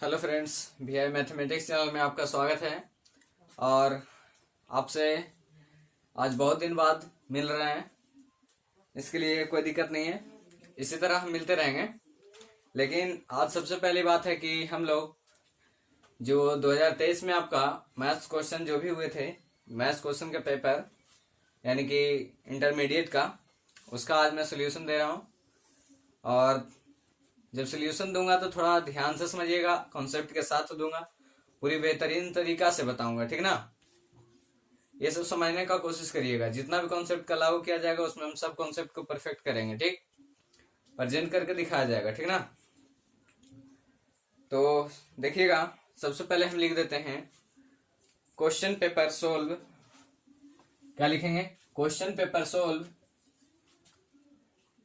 Hello friends, VI mathematics channel में आपका स्वागत है। और आपसे आज बहुत दिन बाद मिल रहे हैं, इसके लिए कोई दिक्कत नहीं है। इसी तरह हम मिलते रहेंगे। लेकिन आज सबसे पहली बात है कि हम लोग जो 2023 में आपका मैथ्स क्वेश्चन जो भी हुए थे, मैथ्स क्वेश्चन के पेपर यानी कि इंटरमीडिएट का, उसका आज मैं सोल्यूशन दे रहा हूँ। और जब सोल्यूशन दूंगा तो थोड़ा ध्यान से समझिएगा, कॉन्सेप्ट के साथ दूंगा, पूरी बेहतरीन तरीका से बताऊंगा, ठीक ना। ये सब समझने का कोशिश करिएगा। जितना भी कॉन्सेप्ट का लागू किया जाएगा उसमें हम सब कॉन्सेप्ट को परफेक्ट करेंगे, ठीक, प्रेजेंट करके दिखाया जाएगा, ठीक ना। तो देखिएगा, सबसे पहले हम लिख देते हैं क्वेश्चन पेपर सोल्व। क्या लिखेंगे? Question paper solve.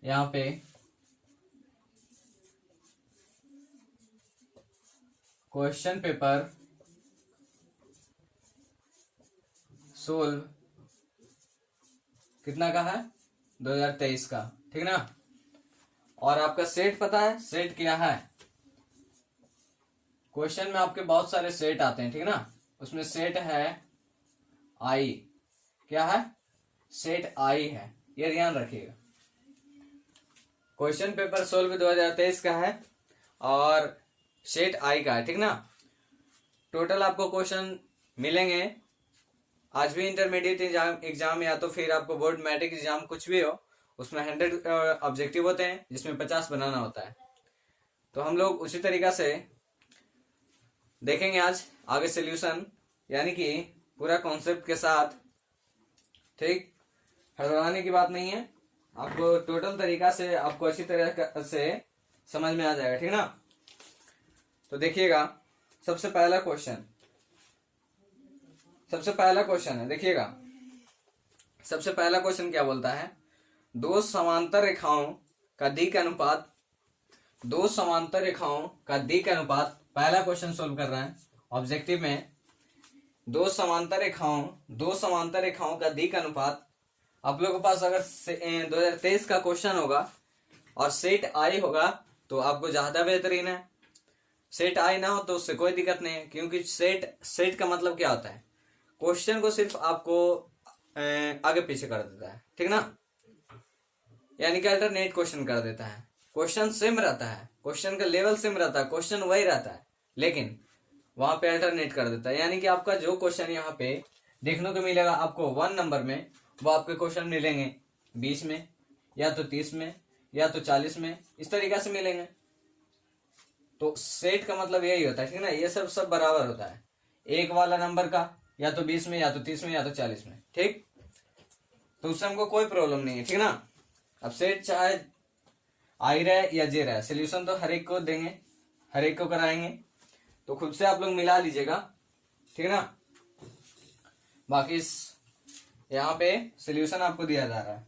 यहाँ पे क्वेश्चन पेपर सोल्व कितना का है? 2023 का, ठीक ना। और आपका सेट पता है? सेट क्या है? क्वेश्चन में आपके बहुत सारे सेट आते हैं, ठीक ना। उसमें सेट है आई। क्या है? सेट आई है, ये ध्यान रखिएगा। क्वेश्चन पेपर सोल्व 2023 का है और सेट आई का है, ठीक ना। टोटल आपको क्वेश्चन मिलेंगे। आज भी इंटरमीडिएट एग्जाम या तो फिर आपको बोर्ड मैट्रिक एग्जाम कुछ भी हो, उसमें 100 ऑब्जेक्टिव होते हैं जिसमें 50 बनाना होता है। तो हम लोग उसी तरीका से देखेंगे आज आगे सोल्यूशन, यानी कि पूरा कॉन्सेप्ट के साथ, ठीक। हड़बड़ाने की बात नहीं है, आपको टोटल तरीका से आपको अच्छी तरह से समझ में आ जाएगा, ठीक ना। तो देखिएगा, सबसे पहला क्वेश्चन है, देखिएगा। सबसे पहला क्वेश्चन क्या बोलता है? दो समांतर रेखाओं का दिक् अनुपात, दो समांतर रेखाओं का दिक् अनुपात, पहला क्वेश्चन सोल्व कर रहे हैं ऑब्जेक्टिव में। दो समांतर रेखाओं का दिक् अनुपात। आप लोगों के पास अगर 2023 का क्वेश्चन होगा और सेट आई होगा तो आपको ज्यादा बेहतरीन है। सेट आई ना हो तो उससे कोई दिक्कत नहीं है, क्योंकि सेट का मतलब क्या होता है? क्वेश्चन को सिर्फ आपको आगे पीछे कर देता है, ठीक ना। यानी कि अल्टरनेट क्वेश्चन कर देता है। क्वेश्चन सेम रहता है, क्वेश्चन का लेवल सेम रहता है, क्वेश्चन वही रहता है, लेकिन वहां पे अल्टरनेट कर देता है। यानी कि आपका जो क्वेश्चन यहाँ पे देखने को मिलेगा आपको 1 नंबर में, वो आपके क्वेश्चन मिलेंगे 20 में, या तो 30 में, या तो 40 में, इस तरीका से मिलेंगे। तो सेट का मतलब यही होता है, ठीक ना। ये सब बराबर होता है, एक वाला नंबर का या तो 20 में, या तो 30 में, या तो 40 में, ठीक। तो उससे हमको कोई प्रॉब्लम नहीं है, ठीक ना। अब सेट चाहे आई रहे या जे रहे, सोल्यूशन तो हर एक को देंगे, हर एक को कराएंगे। तो खुद से आप लोग मिला लीजिएगा, ठीक ना। बाकी यहाँ पे सोल्यूशन आपको दिया जा रहा है।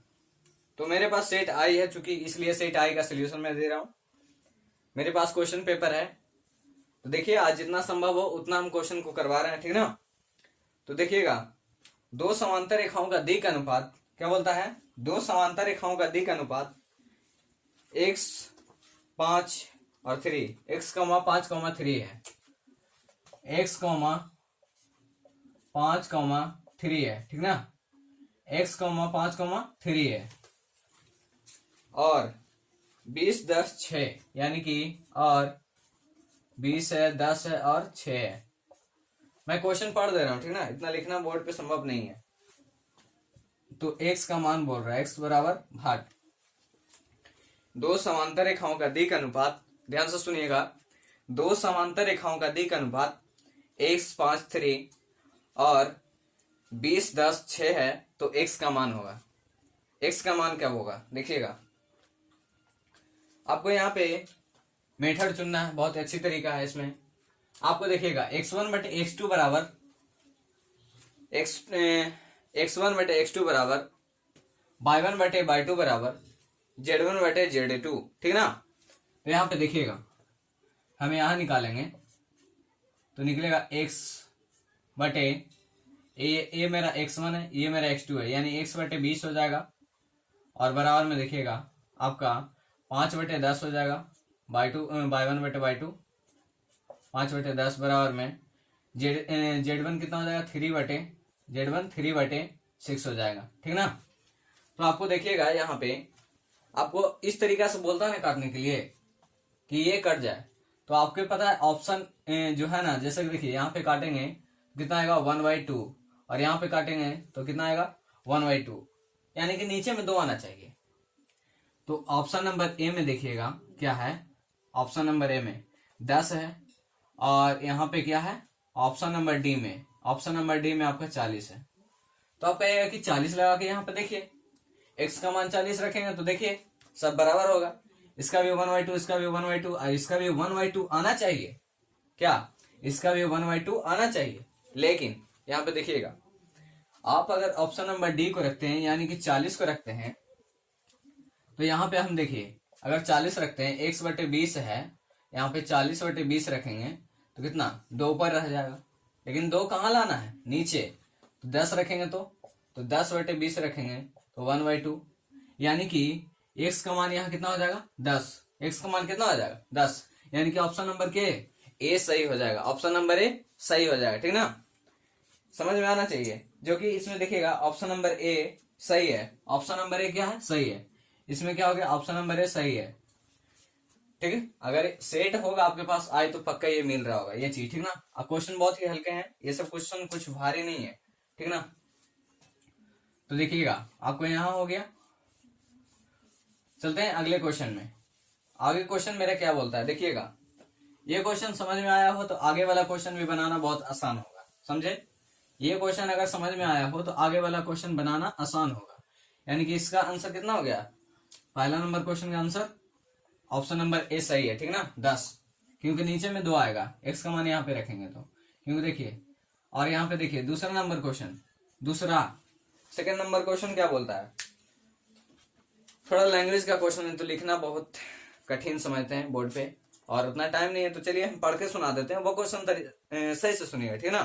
तो मेरे पास सेट आई है, चूंकि इसलिए सेट आई का सोल्यूशन मैं दे रहा हूं। मेरे पास क्वेश्चन पेपर है, तो देखिए आज जितना संभव हो उतना हम क्वेश्चन को करवा रहे हैं, ठीक ना। तो देखिएगा, दो समांतर रेखाओं का दिक् अनुपात क्या बोलता है? दो समांतर रेखाओं का दिक् अनुपात x 5 और 3, x, 5, 3 है, x, 5, 3 है, ठीक ना। x, 5, 3 है और 20, 10, 6, यानी कि और 20 है, 10 है और 6 है। मैं क्वेश्चन पढ़ दे रहा हूं, ठीक ना, इतना लिखना बोर्ड पे संभव नहीं है। तो x का मान बोल रहा है, x बराबर भाग दो समांतर रेखाओं का दिक् अनुपात। ध्यान से सुनिएगा, दो समांतर रेखाओं का दिक् अनुपात x 5, 3 और 20, 10, 6 है, तो x का मान होगा। x का मान क्या होगा? देखिएगा, आपको यहाँ पे मेथड चुनना है, बहुत अच्छी तरीका है इसमें। आपको देखिएगा x1 बटे x2 बराबर x1 बटे x2 बराबर y1 बटे y2 बराबर z1 बटे z2, ठीक ना। तो यहाँ पे देखिएगा, हम यहाँ निकालेंगे तो निकलेगा x बटे ये मेरा x1 है, ये मेरा x2 है, यानी x बटे 20 हो जाएगा। और बराबर में देखिएगा आपका 5 बटे 10 हो जाएगा, y1 बटे y2, 5/10 बराबर में Z1 कितना हो जाएगा, 3/6 हो जाएगा, ठीक ना। तो आपको देखिएगा यहाँ पे आपको इस तरीका से बोलता है ना काटने के लिए कि ये कट जाए, तो आपको पता है ऑप्शन जो है ना, जैसे कि देखिए यहाँ पे काटेंगे कितना आएगा 1/2, और यहाँ पे काटेंगे तो कितना आएगा 1/2, यानी कि नीचे में 2 आना चाहिए। तो ऑप्शन नंबर ए में देखिएगा क्या है, ऑप्शन नंबर ए में 10 है, और यहाँ पे क्या है ऑप्शन नंबर डी में, ऑप्शन नंबर डी में आपका 40 है। तो आप कहेगा कि 40 लगा के यहाँ पे देखिए x का मान 40 रखेंगे तो देखिए सब बराबर होगा, इसका भी 1/2, इसका भी 1/2, और इसका भी 1/2 आना चाहिए, क्या इसका भी 1/2 आना चाहिए। लेकिन यहाँ पे देखिएगा आप अगर ऑप्शन नंबर डी को रखते हैं यानी कि 40 को रखते हैं, तो यहाँ पे हम देखिए अगर 40 रखते हैं x/20 है, यहाँ पे 40/20 रखेंगे तो कितना 2 ऊपर रह जाएगा, लेकिन 2 कहाँ लाना है नीचे, तो 10 रखेंगे तो 10/20 रखेंगे तो 1/2, यानी कि x का मान यहाँ कितना हो जाएगा 10, x का मान कितना हो जाएगा 10, यानी कि ऑप्शन नंबर के ए सही हो जाएगा, ऑप्शन नंबर ए सही हो जाएगा, ठीक ना। समझ में आना चाहिए, जो कि इसमें देखिएगा ऑप्शन नंबर ए सही है, ऑप्शन नंबर ए क्या है सही है, इसमें क्या हो गया ऑप्शन नंबर ए सही है, ठीक है। अगर सेट होगा आपके पास आए तो पक्का ये मिल रहा होगा ये चीज, ठीक ना। अब क्वेश्चन बहुत ही हल्के हैं, ये सब क्वेश्चन कुछ भारी नहीं है, ठीक ना। तो देखिएगा आपको यहां हो गया, चलते हैं अगले क्वेश्चन में। आगे क्वेश्चन मेरा क्या बोलता है देखिएगा, ये क्वेश्चन समझ में आया हो तो आगे वाला क्वेश्चन भी बनाना बहुत आसान होगा, समझे। ये क्वेश्चन अगर समझ में आया हो तो आगे वाला क्वेश्चन बनाना आसान होगा, यानी कि इसका आंसर कितना हो गया, पहला नंबर क्वेश्चन का आंसर ऑप्शन नंबर ए सही है, ठीक ना 10, क्योंकि नीचे में 2 आएगा, x का मान यहाँ पे रखेंगे तो, क्योंकि देखिए और यहाँ पे देखिए दूसरा number question, second number question क्या बोलता है, थोड़ा लैंग्वेज का क्वेश्चन है तो लिखना बहुत कठिन समझते हैं बोर्ड पे, और उतना टाइम नहीं है, तो चलिए हम पढ़ के सुना देते हैं, वो क्वेश्चन सही से सुनिएगा, ठीक ना।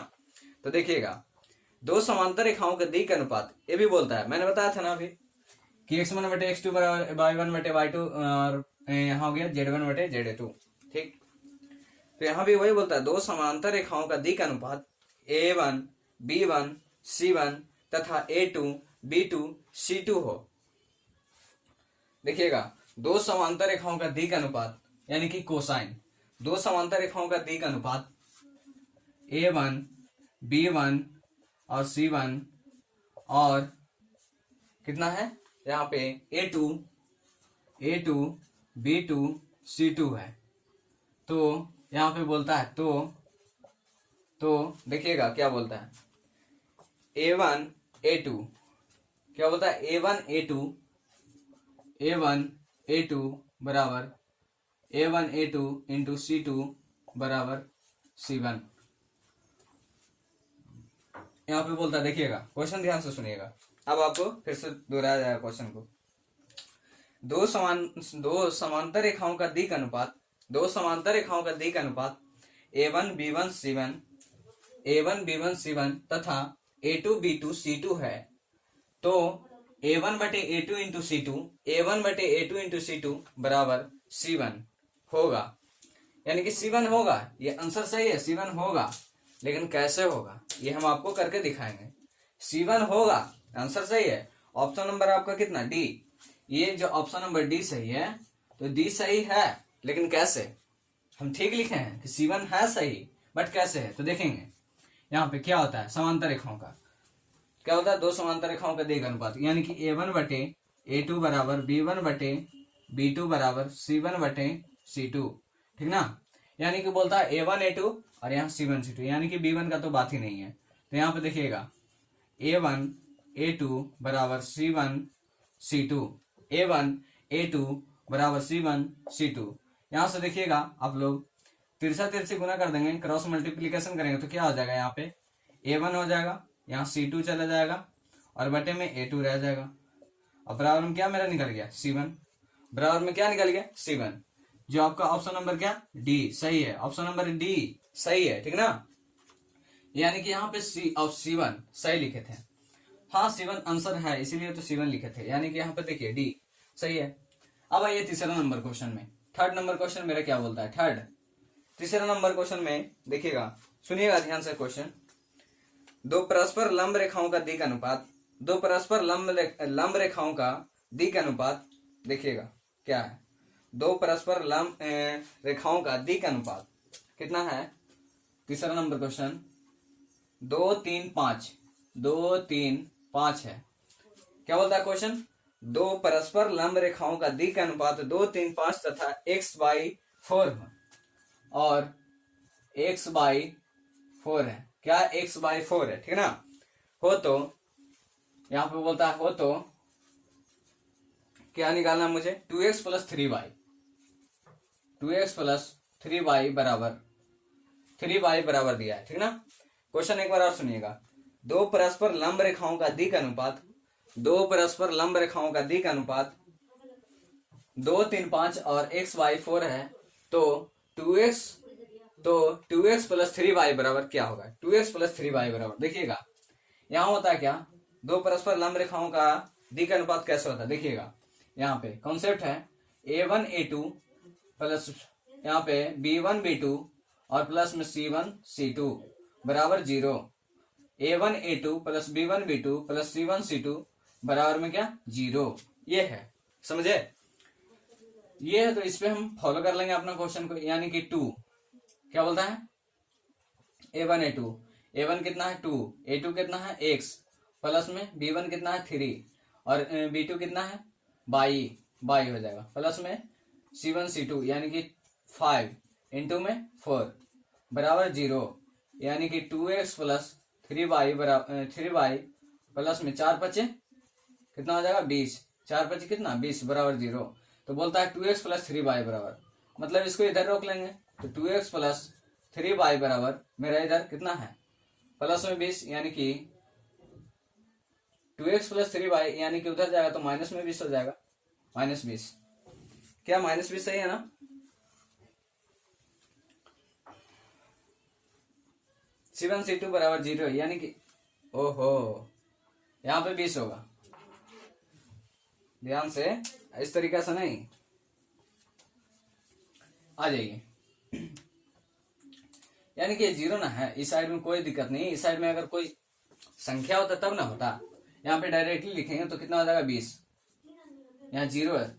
तो देखिएगा 2 समांतर रेखाओं के दिक् अनुपात, ये भी बोलता है, मैंने बताया था ना अभी कि x1/x2 बराबर y1/y2, और यहाँ हो गया z1/z2, ठीक। तो यहाँ भी वही बोलता है 2 समांतर रेखाओं का दिक् अनुपात a1 b1 c1 तथा a2 b2 c2 हो। देखिएगा 2 समांतर रेखाओं का दिक् अनुपात यानी कि कोसाइन, 2 समांतर रेखाओं का दिक् अनुपात a1 b1 और c1, और कितना है यहाँ पे a2 b2 c2 है। तो यहाँ पे बोलता है तो देखिएगा क्या बोलता है a1 a2, क्या बोलता है a1 a2 बराबर a1 a2 इंटू c2 बराबर c1, यहाँ पे बोलता है। देखिएगा क्वेश्चन ध्यान से सुनिएगा, अब आपको फिर से दोहराया जाएगा क्वेश्चन को। 2 समांतर रेखाओं का दिक् अनुपात, 2 समांतर रेखाओं का दिक् अनुपात a1 b1 c1 तथा a2 b2 c2 है। तो a1/a2 into c2, a1/a2 into c2 बराबर c1 होगा, यानी कि c1 होगा, ये आंसर सही है, c1 होगा, लेकिन कैसे होगा ये हम आपको करके दिखाएंगे। c1 होगा, आंसर सही है, ऑप्शन नंबर आपका कितना डी, ये जो ऑप्शन नंबर डी सही है, तो डी सही है, लेकिन कैसे, हम ठीक लिखे हैं कि c1 है सही, बट कैसे है तो देखेंगे। यहाँ पे क्या होता है समांतर रेखाओं का, क्या होता है 2 समांतर रेखाओं का दिक् अनुपात, यानी कि a1/a2 बराबर b1/b2 बराबर c1/c2, ठीक ना। यानी कि बोलता है a1 a2 और यहाँ c1 c2, यानी कि b1 का तो बात ही नहीं है। तो यहाँ पे देखिएगा a1 a2 बराबर c1 c2, a1 a2 बराबर c1 c2। यहाँ से देखिएगा आप लोग तिरछा तिरछी गुना कर देंगे, क्रॉस मल्टीप्लीकेशन करेंगे तो क्या हो जाएगा, यहाँ पे a1 हो जाएगा, यहाँ c2 चला जाएगा और बटे में a2 रह जाएगा, और बराबर में क्या मेरा निकल गया c1, बराबर में क्या निकल गया c1, जो आपका ऑप्शन नंबर क्या डी सही है, ऑप्शन नंबर डी सही है, ठीक ना। यानी कि यहाँ पे c1 सही लिखे थे, हाँ c1 आंसर है इसीलिए तो c1 लिखे थे, यानी कि यहाँ पे देखिए डी सही है। अब आइए तीसरा नंबर क्वेश्चन में, थर्ड नंबर क्वेश्चन मेरा क्या बोलता है, तीसरा नंबर क्वेश्चन में देखिएगा, सुनिएगा ध्यान से क्वेश्चन। दो परस्पर लंब रेखाओं का दिक् अनुपात, दो परस्पर लंब रेखाओं का दिक् अनुपात देखिएगा क्या है। दो परस्पर लंब रेखाओं का दिक् अनुपात कितना है। तीसरा नंबर क्वेश्चन 2 3 5, 2 3 5 है। क्या बोलता है क्वेश्चन, दो परस्पर लंब रेखाओं का दिक् अनुपात 2 3 5 तथा x/4 है और x/4 है। क्या x/4 है, ठीक है ना। हो तो यहां पे बोलता है, हो तो क्या निकालना मुझे, 2x + 3y, 2x + 3y बराबर 3y बराबर दिया है, ठीक ना। क्वेश्चन एक बार और सुनिएगा। दो परस्पर लंब रेखाओं का दिक् अनुपात, दो परस्पर लंब रेखाओं का दिक् अनुपात 2 3 5 और x/4 है। तो 2x + 3y बराबर क्या होगा, 2x + 3y बराबर, देखिएगा यहां होता है क्या, दो परस्पर लंब रेखाओं का दिक् अनुपात कैसे होता है। देखिएगा यहाँ पे कॉन्सेप्ट है a1 a2 प्लस यहाँ पे b1 b2 और प्लस में c1 c2 बराबर 0। a1 a2 plus b1 b2 plus c1 c2 बराबर में क्या, 0। ये है, समझे। ये है तो इस पे हम फॉलो कर लेंगे अपना क्वेश्चन को, यानी कि 2 क्या बोलता है, a1 a2, a1 कितना है 2, a2 कितना है x, प्लस में b1 कितना है 3 और b2 कितना है बाई हो जाएगा, प्लस में c1 c2 यानी कि 5 इंटू में 4 बराबर 0, यानी कि 2x + 3y बराबर 3y प्लस में 4 5 कितना हो जाएगा 20, 4 5 कितना 20 बराबर 0। तो बोलता है 2x + 3y बराबर, मतलब इसको इधर रोक लेंगे तो 2x + 3y बराबर मेरा इधर कितना है प्लस में 20, यानी कि 2x + 3y यानी कि उधर जाएगा तो माइनस में 20 हो जाएगा, -20। क्या -20 सही है ना। c1 c2 बराबर 0, यानी कि ओहो यहाँ पे 20 होगा, ध्यान से, इस तरीके से नहीं, आ जाइए। यानी कि 0 ना है, इस साइड में कोई दिक्कत नहीं, इस साइड में अगर कोई संख्या होता तब ना होता। यहाँ पे डायरेक्टली लिखेंगे तो कितना हो जाएगा 20, यहाँ 0 है,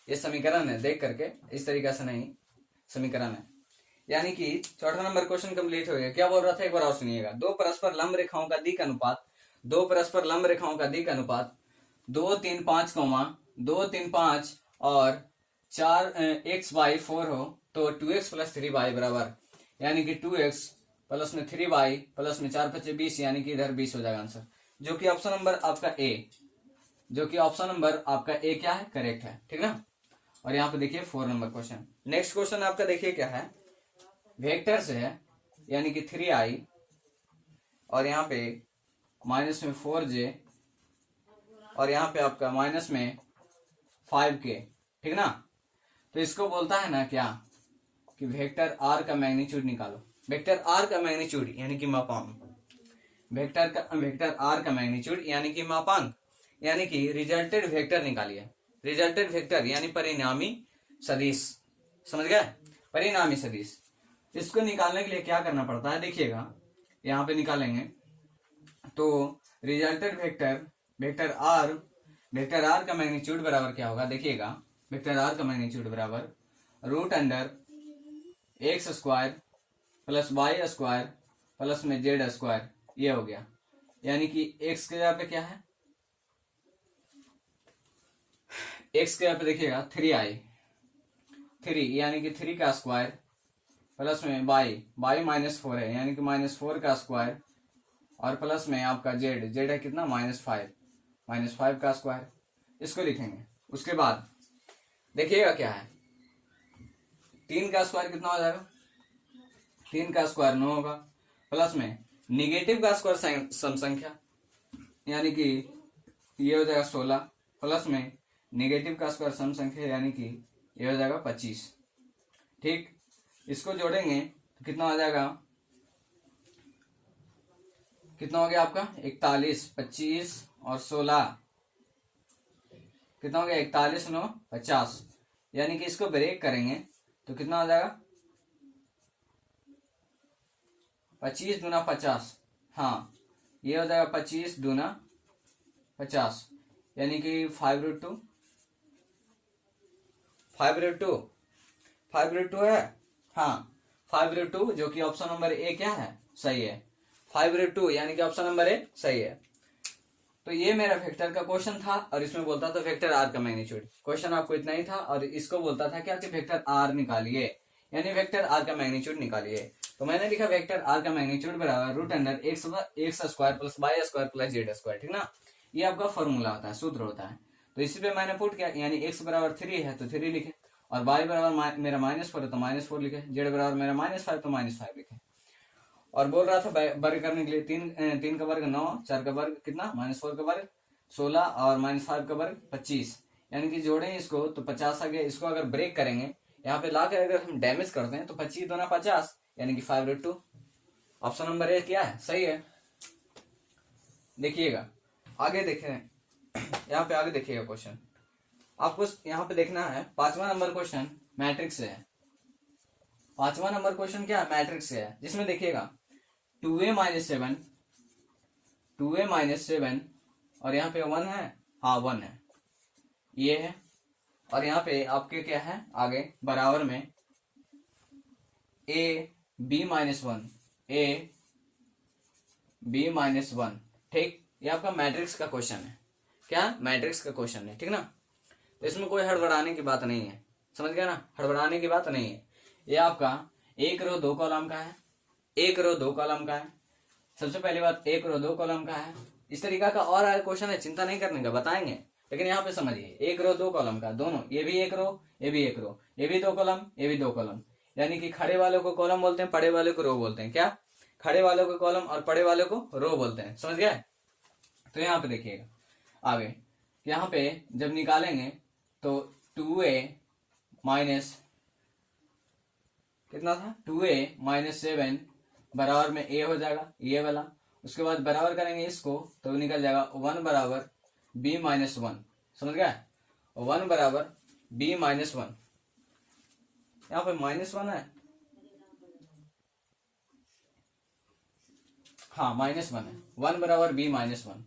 ये समीकरण है, देख करके, इस तरीके से नहीं, समीकरण है। यानी कि चौथा नंबर क्वेश्चन कंप्लीट हो गया। क्या बोल रहा था एक बार और सुनिएगा। दो परस्पर लंब रेखाओं का दिक् अनुपात, दो परस्पर लंब रेखाओं का दिक् अनुपात 2 3 5, 2 3 5 और 4 x/4 हो तो 2x + 3y बराबर, यानी कि 2x प्लस में 3y प्लस में 4 5 20, यानी कि इधर 20 हो जाएगा आंसर, जो कि ऑप्शन नंबर आपका ए, जो कि ऑप्शन नंबर आपका ए क्या है, करेक्ट है, ठीक ना। और यहाँ पे देखिए 4 नंबर क्वेश्चन। नेक्स्ट क्वेश्चन आपका देखिए क्या है, वेक्टर से है, यानी कि 3i और यहाँ पे माइनस में 4j और यहाँ पे आपका माइनस में 5k, ठीक ना। तो इसको बोलता है ना क्या कि वेक्टर r का मैग्नीट्यूड निकालो। वेक्टर r का मैग्नीट्यूड यानी कि मापांक, वेक्टर r का मैग्नीट्यूड यानी कि मापांक, यानी कि रिजल्टेड वेक्टर निकालिए। रिजल्टेड वेक्टर यानी परिणामी सदिश, समझ गए, परिणामी सदिश। इसको निकालने के लिए क्या करना पड़ता है, देखिएगा यहाँ पे निकालेंगे तो रिजल्टेड वेक्टर r का मैग्नीट्यूड बराबर क्या होगा, देखिएगा वेक्टर r का मैग्नीट्यूड बराबर √x² प्लस y² प्लस में z², ये हो गया। यानी कि x के जगह पे क्या है, x के जगह पे देखिएगा 3 यानी कि 3 का स्क्वायर प्लस में y -4 है, यानी कि -4 का स्क्वायर और प्लस में आपका z है कितना -5 का स्क्वायर, इसको लिखेंगे। उसके बाद देखिएगा क्या है, 3 का स्क्वायर कितना हो जाएगा, 3 का स्क्वायर 9 होगा, प्लस में निगेटिव का स्क्वायर सम संख्या यानी कि ये हो जाएगा 16, प्लस में निगेटिव का स्क्वायर सम संख्या यानी कि ये हो जाएगा 25, ठीक। इसको जोड़ेंगे तो कितना हो जाएगा, कितना हो गया आपका 41, 25 और 16 कितना हो गया 41 9 50, यानी कि इसको ब्रेक करेंगे तो कितना हो जाएगा 25 दूना 50, हाँ ये हो जाएगा 25 दूना 50, यानी कि 5√2, 5√2, 5√2 है, हाँ 5√2, जो कि ऑप्शन नंबर ए क्या है, सही है। 5√2 यानी कि ऑप्शन नंबर ए सही है। तो ये मेरा वेक्टर का क्वेश्चन था और इसमें बोलता था वेक्टर आर का मैग्नीट्यूड। क्वेश्चन आपको इतना ही था और इसको बोलता था क्या कि वेक्टर आर निकालिए, यानी वेक्टर आर का मैग्नीट्यूड निकालिए। तो मैंने लिखा वेक्टर आर का मैग्नीट्यूड बराबर √x² plus y² plus z², ठीक ना। ये आपका फॉर्मूला होता है, सूत्र होता है। तो इसी पे मैंने पुट किया, यानी x बराबर 3 है तो 3 लिखे, और y बराबर मेरा -4 है तो -4 लिखे, z बराबर मेरा -5 तो -5 लिखे। और बोल रहा था वर्ग करने के लिए 3 का वर्ग 9, 4 का वर्ग कितना -4 का वर्ग 16 और -5 का वर्ग 25, यानी कि जोड़ें इसको तो 50 आ गया। इसको अगर ब्रेक करेंगे यहाँ पे लाकर अगर हम डैमेज करते हैं तो 25 दूना 50, यानी कि 5√2। ऑप्शन नंबर ए क्या है, सही है। देखिएगा आगे देखें, यहाँ पे आगे देखिएगा क्वेश्चन आपको यहाँ पे देखना है। 5वां नंबर क्वेश्चन मैट्रिक्स से है। 5वां नंबर क्वेश्चन क्या है, मैट्रिक्स से है, जिसमें देखिएगा 2a-7, 2a-7 और यहाँ पे 1 है, हाँ 1 है, ये है। और यहाँ पे आपके क्या है आगे बराबर में a(b-1), a(b-1), ठीक। ये आपका मैट्रिक्स का क्वेश्चन है, क्या मैट्रिक्स का क्वेश्चन है, ठीक ना। तो इसमें कोई हड़बड़ाने की बात नहीं है, समझ गया ना, हड़बड़ाने की बात नहीं है। ये आपका 1 रो 2 कॉलम का है, 1 रो 2 कॉलम का है। सबसे पहली बात 1 रो 2 कॉलम का है। इस तरीका का और आगे क्वेश्चन है, चिंता नहीं करने का, बताएंगे। लेकिन यहाँ पे समझिए 1 रो 2 कॉलम का, दोनों, ये भी 1 रो, ये भी 1 रो, ये भी 2 कॉलम, ये भी 2 कॉलम, यानी कि खड़े वाले को कॉलम बोलते हैं, पड़े वाले को रो बोलते हैं। क्या, खड़े वाले को कॉलम और पड़े वाले को रो बोलते हैं, समझ गए। तो यहाँ पे देखिएगा आगे, यहाँ पे जब निकालेंगे तो 2a माइनस कितना था, 2a-7 बराबर में a हो जाएगा, ये वाला। उसके बाद बराबर करेंगे इसको तो निकल जाएगा 1 बराबर b-1, समझ गया, 1 बराबर b-1। यहाँ पे -1 है, हाँ -1 है, 1 बराबर b-1।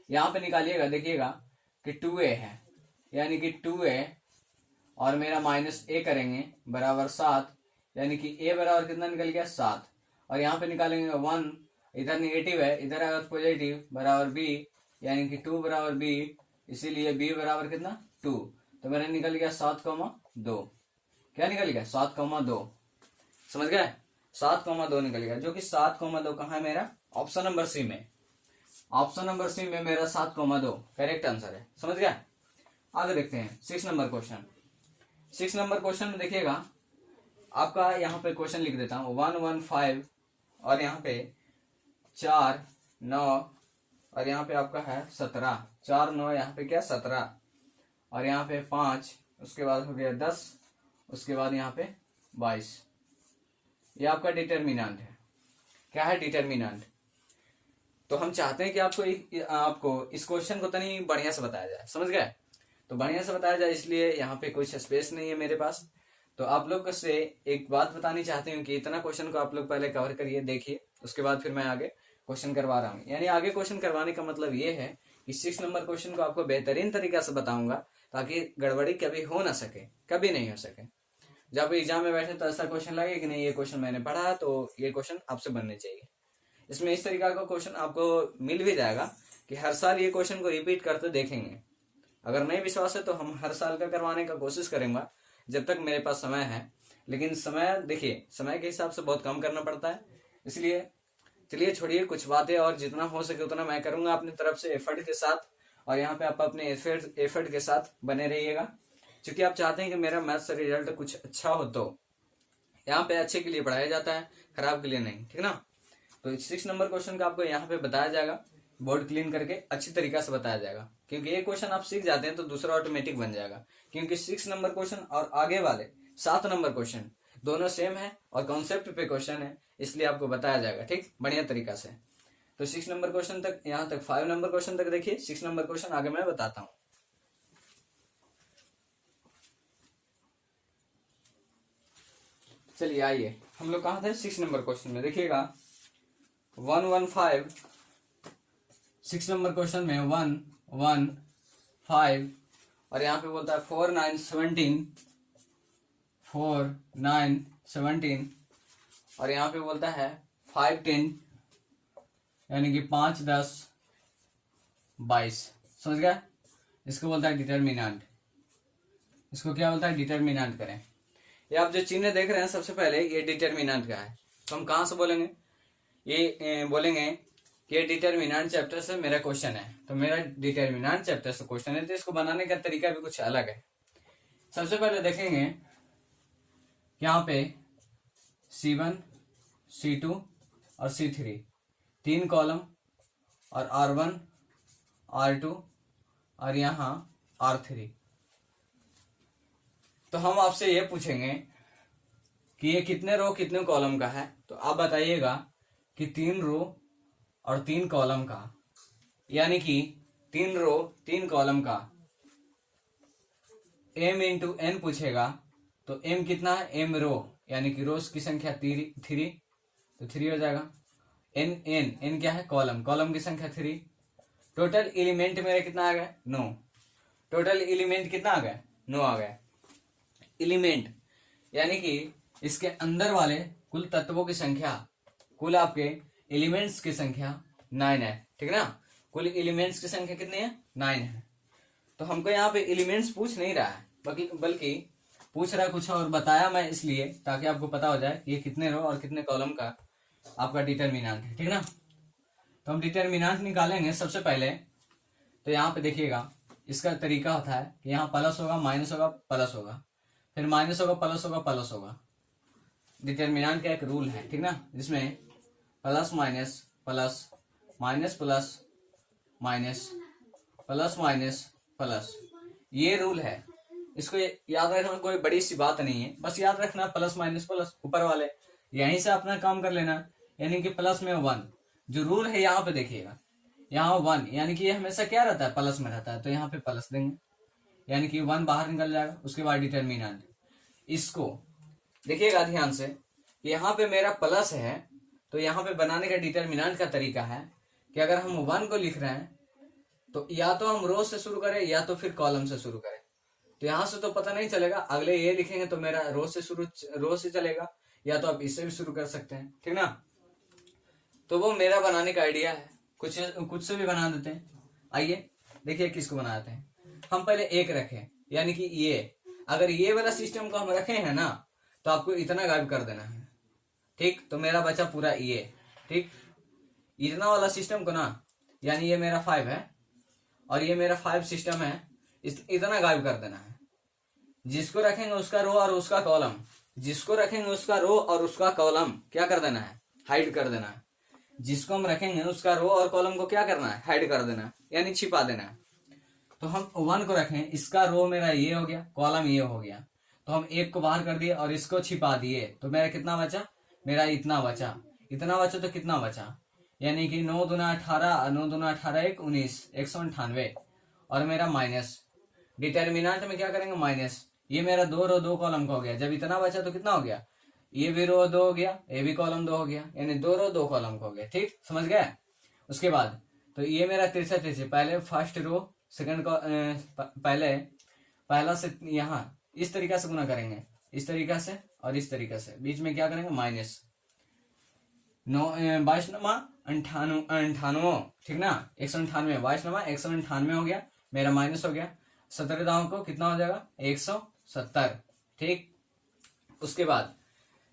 यहाँ पे निकालिएगा, देखिएगा कि 2a है, यानी कि 2a और मेरा -a करेंगे बराबर 7, यानी कि a बराबर कितना निकल गया 7। और यहाँ पे निकालेंगे 1, इधर नेगेटिव है, इधर आएगा पॉजिटिव, बराबर b, यानी कि 2 बराबर b, इसीलिए b बराबर कितना 2। तो मेरा निकल गया 7,2। क्या निकल गया 7,2, समझ गए, 7,2 निकल गया, जो कि 7,2 कहाँ है मेरा, ऑप्शन नंबर सी में। ऑप्शन नंबर सी में मेरा 7,2 करेक्ट आंसर है, समझ गया। आगे देखते हैं 6 नंबर क्वेश्चन। 6 नंबर क्वेश्चन में देखिएगा आपका, यहाँ पे क्वेश्चन लिख देता हूँ 115 और यहाँ पे 4 9 और यहाँ पे आपका है 17, 4 9 यहाँ पे क्या 17 और यहाँ पे 5, उसके बाद हो गया 10, उसके बाद यहाँ पे 22। ये आपका डिटर्मिनेंट है, क्या है डिटर्मिनेंट। तो हम चाहते हैं कि आपको इस क्वेश्चन को तनी बढ़िया से बताया जाए, समझ गए। तो बढ़िया से बताया जाए, इसलिए यहाँ पे कुछ स्पेस नहीं है मेरे पास। तो आप लोग से एक बात बतानी चाहती हूँ कि इतना क्वेश्चन को आप लोग पहले कवर करिए, देखिए, उसके बाद फिर मैं आगे क्वेश्चन करवा रहा हूँ। यानी आगे क्वेश्चन करवाने का मतलब ये है कि 6 नंबर क्वेश्चन को आपको बेहतरीन तरीका से बताऊंगा, ताकि गड़बड़ी कभी हो ना सके, कभी नहीं हो सके। जब एग्जाम में बैठे तो ऐसा क्वेश्चन लगे कि नहीं ये क्वेश्चन मैंने पढ़ा तो ये क्वेश्चन आपसे बनने चाहिए। इसमें इस तरीका का क्वेश्चन आपको मिल भी जाएगा कि हर साल ये क्वेश्चन को रिपीट करते देखेंगे। अगर नहीं विश्वास है तो हम हर साल का करवाने का कोशिश करेंगे जब तक मेरे पास समय है। लेकिन समय देखिए, समय के हिसाब से बहुत कम करना पड़ता है, इसलिए चलिए छोड़िए कुछ बातें, और जितना हो सके उतना मैं करूंगा अपनी तरफ से एफर्ट के साथ। और यहाँ पे आप अपने एफर्ट के साथ बने रहिएगा, क्योंकि आप चाहते हैं कि मेरा मैथ्स का रिजल्ट कुछ अच्छा हो। तो यहाँ पे अच्छे के लिए पढ़ाया जाता है, खराब के लिए नहीं, ठीक ना। तो 6 नंबर क्वेश्चन का आपको यहाँ पे बताया जाएगा, बोर्ड क्लीन करके अच्छी तरीका से बताया जाएगा, क्योंकि ये क्वेश्चन आप सीख जाते हैं तो दूसरा ऑटोमेटिक बन जाएगा। क्योंकि 6 नंबर क्वेश्चन और आगे वाले 7 नंबर क्वेश्चन दोनों सेम है और कॉन्सेप्ट पे क्वेश्चन है, इसलिए आपको बताया जाएगा, ठीक, बढ़िया तरीका से। तो 6 नंबर क्वेश्चन तक, यहाँ तक 5 नंबर क्वेश्चन तक देखिए। 6 नंबर क्वेश्चन आगे मैं बताता हूँ। चलिए आइए, हम लोग कहाँ थे 6 नंबर क्वेश्चन में, देखिएगा 115, 6 नंबर क्वेश्चन में 115, और यहाँ पे बोलता है 4917, 4917, और यहाँ पे बोलता है 510, यानी कि 5 10 22। समझ गया? इसको बोलता है डिटर्मिनेंट। इसको क्या बोलता है? डिटर्मिनेंट करें। ये आप जो चिन्ह देख रहे हैं सबसे पहले ये डिटर्मिनेंट का है। तो हम कहाँ से बोलेंगे? ये बोलेंगे कि ये डिटर्मिनेंट चैप्टर से मेरा क्वेश्चन है, तो मेरा डिटर्मिनेंट चैप्टर से क्वेश्चन है, तो इसको बनाने का तरीका भी कुछ अलग है। सबसे पहले देखेंगे यहाँ पे C1, C2 और C3 तीन कॉलम, और R1, R2 और यहाँ R3। तो हम आपसे ये पूछेंगे कि ये कितने रो कितने कॉलम का है, तो आप बताइएगा कि 3 रो और 3 कॉलम का, यानी कि 3 रो 3 कॉलम का m इंटू n पूछेगा, तो m कितना है? m रो, यानी कि रोज की संख्या 3, तो 3 हो जाएगा। n क्या है? कॉलम, कॉलम की संख्या 3। टोटल एलिमेंट मेरा कितना आ गया? 9। टोटल एलिमेंट कितना आ गया? 9 आ गया। एलिमेंट यानी कि इसके अंदर वाले कुल तत्वों की संख्या, कुल आपके एलिमेंट्स की संख्या 9 है। ठीक ना? कुल एलिमेंट्स की संख्या कितनी है? 9 है। तो हमको यहाँ पे एलिमेंट्स पूछ नहीं रहा है, बल्कि पूछ रहा कुछ और, बताया मैं इसलिए ताकि आपको पता हो जाए ये कितने रो और कितने कॉलम का आपका डिटर्मिनेंट है। ठीक ना? तो हम डिटर्मिनेंट निकालेंगे सबसे पहले। तो यहाँ पे देखिएगा इसका तरीका होता है कि यहाँ प्लस होगा, माइनस होगा, प्लस होगा, फिर माइनस होगा, प्लस होगा, प्लस होगा। डिटर्मिनेंट का एक रूल है, ठीक ना, जिसमें plus minus plus, minus plus minus, plus minus plus, ये रूल है। इसको याद रखना, कोई बड़ी सी बात नहीं है, बस याद रखना प्लस माइनस प्लस, ऊपर वाले यहीं से अपना काम कर लेना। यानी कि प्लस में 1 जो रूल है यहाँ पे देखिएगा, यहाँ 1 यानी कि ये हमेशा क्या रहता है? प्लस में रहता है, तो यहाँ पे प्लस देंगे, यानी कि 1 बाहर निकल जाएगा। उसके बाद डिटर्मिनेंट, इसको देखिएगा ध्यान से, यहाँ पे मेरा प्लस है, तो यहाँ पे बनाने का डिटर्मिनेंट का तरीका है कि अगर हम 1 को लिख रहे हैं तो या तो हम रो से शुरू करें या तो फिर कॉलम से शुरू करें। तो यहाँ से तो पता नहीं चलेगा, अगले ये लिखेंगे तो मेरा रो से चलेगा, या तो आप इससे भी शुरू कर सकते हैं। ठीक ना? तो वो मेरा बनाने का आइडिया है, कुछ से भी बना देते हैं। आइए देखिए किसको बनाते हैं। हम पहले 1 रखें, यानी कि ये, अगर ये वाला सिस्टम को हम रखे हैं ना, तो आपको इतना गायब कर देना है। ठीक? तो मेरा बचा पूरा ये। ठीक? इतना वाला सिस्टम को ना, यानी ये मेरा 5 है और ये मेरा 5 सिस्टम है, इतना गायब कर देना है। जिसको रखेंगे उसका रो और उसका कॉलम, जिसको रखेंगे उसका रो और उसका कॉलम क्या कर देना है? हाइड कर देना है। जिसको हम रखेंगे उसका रो और कॉलम को क्या करना है? हाइड कर देना है, यानी छिपा देना है। तो हम 1 को रखें, इसका रो मेरा ये हो गया, कॉलम ये हो गया, तो हम 1 को बाहर कर दिए और इसको छिपा दिए, तो मेरा कितना बचा? मेरा इतना बचा। इतना बचा तो कितना बचा? यानी कि 9 दूना 18, 9 दूना 18, 1 19, 198, और मेरा माइनस। डिटर्मिनेंट में क्या करेंगे? माइनस। ये मेरा 2 रो 2 कॉलम का हो गया। जब इतना बचा तो कितना हो गया? ये भी रो 2 हो गया, ये भी कॉलम 2 हो गया, यानी 2 रो 2 कॉलम का हो गया। ठीक? समझ गए? उसके बाद तो ये मेरा तिरछा, पहले फर्स्ट रो सेकंड को पहला से यहाँ इस तरीका से गुना करेंगे, इस तरीका से और इस तरीका से, बीच में क्या करेंगे? माइनस। 22 नमा 98, ठीक ना, 198, 22 नमा 198 हो गया, मेरा माइनस हो गया। 17 दाओं को कितना हो जाएगा? 170। ठीक? उसके बाद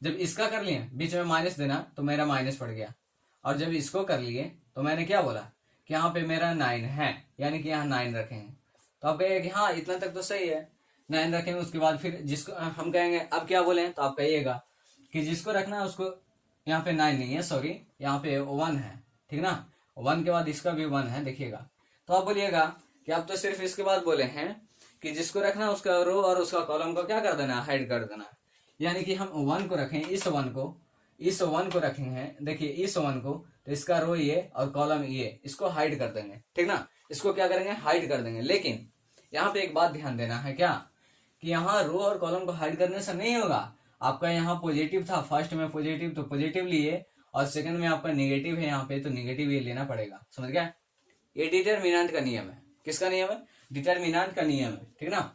जब इसका कर लिए, बीच में माइनस देना, तो मेरा माइनस पड़ गया। और जब इसको कर लिए तो मैंने क्या बोला कि यहाँ पे मेरा 9 है, यानी कि यहाँ 9 रखेंगे। तो आप कहिए कि हाँ इतना तक तो सही है, 9 रखेंगे। उसके बाद फिर जिसको हम कहेंगे अब क्या बोले, तो आप कहिएगा कि जिसको रखना है उसको, यहाँ पे 9 नहीं है, सॉरी, यहाँ पे 1 है। ठीक ना? 1 के बाद इसका भी 1 है, देखिएगा। तो आप बोलिएगा कि आप तो सिर्फ इसके बाद बोले हैं कि जिसको रखना है उसका रो और उसका कॉलम को क्या कर देना? हाइड कर देना। यानी कि हम 1 को रखें, इस 1 को रखेंगे, देखिए इस 1 को, तो इसका रो ये और कॉलम ये, इसको हाइड कर देंगे। ठीक ना? इसको क्या करेंगे? हाइड कर देंगे। लेकिन यहाँ पे एक बात ध्यान देना है, क्या कि यहाँ रो और कॉलम को हाइड करने से नहीं होगा। आपका यहाँ पॉजिटिव था, फर्स्ट में पॉजिटिव, तो पॉजिटिव लिए और सेकंड में आपका नेगेटिव है यहाँ पे, तो नेगेटिव ये लेना पड़ेगा, समझ गया। ये डिटरमिनेंट का नियम है। किसका नियम है? डिटरमिनेंट का नियम है, ठीक ना।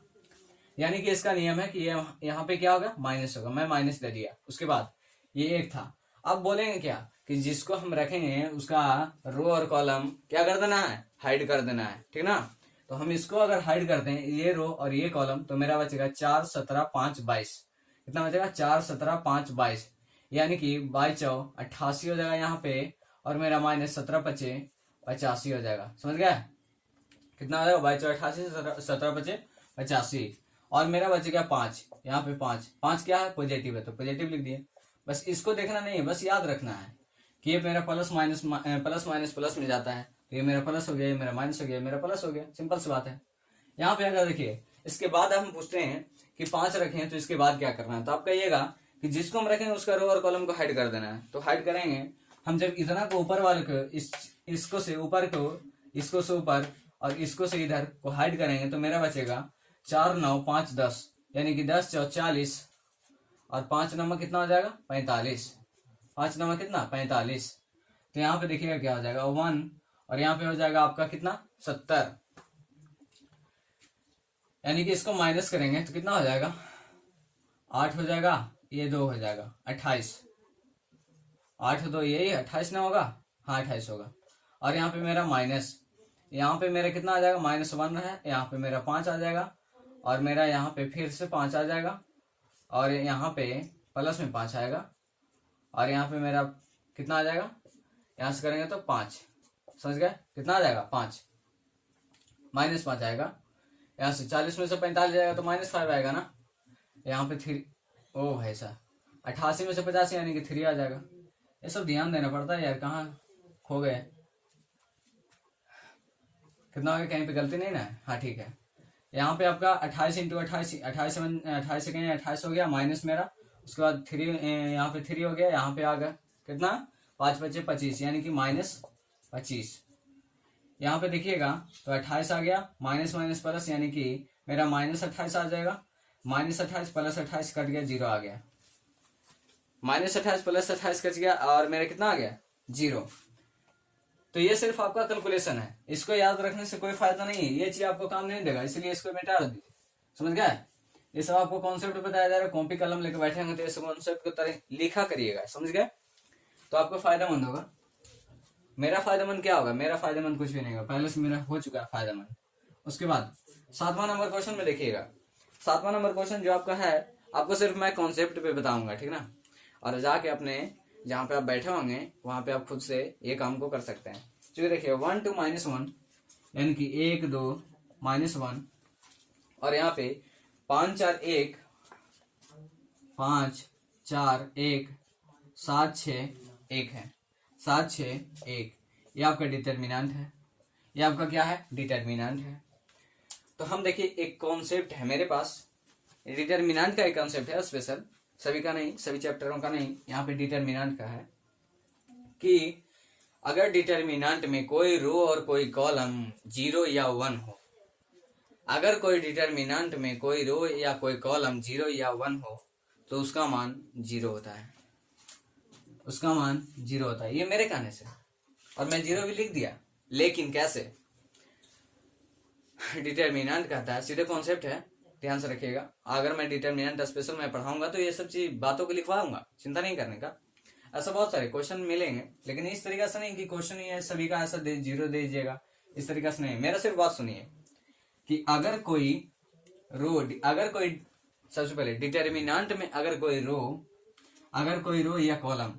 यानी कि इसका नियम है कि ये यहाँ पे क्या होगा, माइनस होगा, मैं माइनस दे दिया। उसके बाद ये एक था। अब बोलेंगे क्या कि जिसको हम रखेंगे उसका रो और कॉलम क्या कर देना है, हाइड कर देना है, ठीक ना। तो हम इसको अगर हाइड करते हैं, ये रो और ये कॉलम, तो मेरा बचेगा 4 17 5 22। कितना बचेगा? 4 17 5 22, यानी कि 22 चौ 88 हो जाएगा यहाँ पे, और मेरा माइनस 17 पचे 85 हो जाएगा, समझ गया। कितना हो जाएगा? 22 चौ 88, 17 पचे 85, और मेरा बचेगा 5, यहाँ पे 5 क्या है, पॉजिटिव है, तो पॉजिटिव लिख दिए। बस इसको देखना नहीं है, बस याद रखना है कि ये मेरा प्लस माइनस प्लस में जाता है, तो ये मेरा प्लस हो गया, ये मेरा माइनस हो गया, ये मेरा प्लस हो गया, सिंपल सी बात है। यहाँ पे अगर देखिए इसके बाद हम पूछते हैं कि 5 रखें तो इसके बाद क्या करना है, तो आप कहिएगा कि जिसको हम रखेंगे उसका रो और कॉलम को हाइड कर देना है। तो हाइड करेंगे हम, जब इतना को ऊपर वाले को इसको से ऊपर को, इसको से ऊपर और इसको से इधर को हाइड करेंगे, तो मेरा बचेगा 4 9 5 10, यानी कि 10 चौ 40, और 5 नंबर कितना हो जाएगा, 45। 5 नंबर कितना, 45। तो यहाँ पे देखिएगा क्या हो जाएगा 1, और यहाँ पे हो जाएगा आपका कितना, 70। यानी कि इसको माइनस करेंगे तो कितना हो जाएगा, 8 हो जाएगा, ये 2 हो जाएगा, 28। 8 2 यही 28 ना होगा, हाँ 28 होगा। और यहाँ पे मेरा माइनस, यहाँ पे मेरा कितना आ जाएगा, -1 है, यहाँ पे मेरा 5 आ जाएगा, और मेरा यहाँ पे फिर से 5 आ जाएगा, और यहाँ पे प्लस में 5 आएगा, और यहाँ पे मेरा कितना आ जाएगा, यहाँ से करेंगे तो 5, समझ गए। कितना आ जाएगा, 5 -5 आएगा। यहाँ से 40 में से 45 जाएगा तो -5 आएगा ना। यहाँ पे 3, ओ है ऐसा, 88 में से 85 यानी कि 3 आ जाएगा। ये सब ध्यान देना पड़ता है यार, कहाँ खो गए, कितना हो गया, कहीं पे गलती नहीं ना। हाँ ठीक है, यहाँ पे आपका 28 × 28 28 सेकेंड 28 हो गया, माइनस मेरा, उसके बाद 3 यहाँ पे 3 हो गया, यहाँ पे आ गया कितना, 5 बचे 25, यानी कि -25। यहाँ पे देखिएगा तो 28 आ गया, माइनस माइनस प्लस, यानी कि मेरा -28 आ जाएगा। -28 प्लस 28 कट गया, 0 आ गया। -28 प्लस 28 कट गया, और मेरा कितना आ गया, 0। तो ये सिर्फ आपका कैलकुलेशन है, इसको याद रखने से कोई फायदा नहीं है, ये चीज आपको काम नहीं देगा, इसलिए इसको मिटा दीजिए, समझ गया। ये सब आपको कॉन्सेप्ट बताया जा रहा है, कॉपी कलम लेकर बैठे होंगे तो इस कॉन्सेप्ट को तरह लिखा करिएगा, समझ गए, तो आपको फायदेमंद होगा। मेरा फायदेमंद क्या होगा, मेरा फायदेमंद कुछ भी नहीं होगा, पहले से मेरा हो चुका है फायदेमंद। उसके बाद 7वां नंबर क्वेश्चन में देखिएगा, 7वां नंबर क्वेश्चन जो आपका है, आपको सिर्फ मैं कॉन्सेप्ट पे बताऊंगा, ठीक ना, और जाके अपने जहाँ पे आप बैठे होंगे वहां पे आप खुद से ये काम को कर सकते हैं। चलिए देखिए 1 2 -1, यानी कि 1 2 -1, और यहाँ पे 5 4 1 5 4 1 7 6 1 है, 7 6 1, ये आपका डिटर्मिनेंट है, ये आपका क्या है, डिटर्मिनेंट है। तो हम देखिए एक कॉन्सेप्ट है मेरे पास, डिटर्मिनेंट का एक कॉन्सेप्ट है स्पेशल, सभी का नहीं, सभी चैप्टरों का नहीं, यहाँ पे डिटर्मिनेंट का है कि अगर डिटर्मिनेंट में कोई रो और कोई कॉलम 0 या 1 हो, अगर कोई डिटर्मिनेंट में कोई रो या कोई कॉलम 0 या 1 हो, तो उसका मान 0 होता है, उसका मान 0 होता है। ये मेरे कहने से, और मैं 0 भी लिख दिया, लेकिन कैसे, डिटर्मिनेंट कहता है, सीधे कॉन्सेप्ट है, ध्यान से रखिएगा। अगर मैं डिटर्मिनेंट स्पेशल में पढ़ाऊंगा तो ये सब चीज बातों को लिखवाऊंगा, चिंता नहीं करने का। ऐसा बहुत सारे क्वेश्चन मिलेंगे, लेकिन इस तरीके से नहीं कि क्वेश्चन ही है सभी का ऐसा 0 दे दीजिएगा, इस तरीके से नहीं। मेरा सिर्फ बात सुनिए कि अगर कोई रो, अगर कोई, सबसे पहले डिटर्मिनेंट में अगर कोई रो या कॉलम,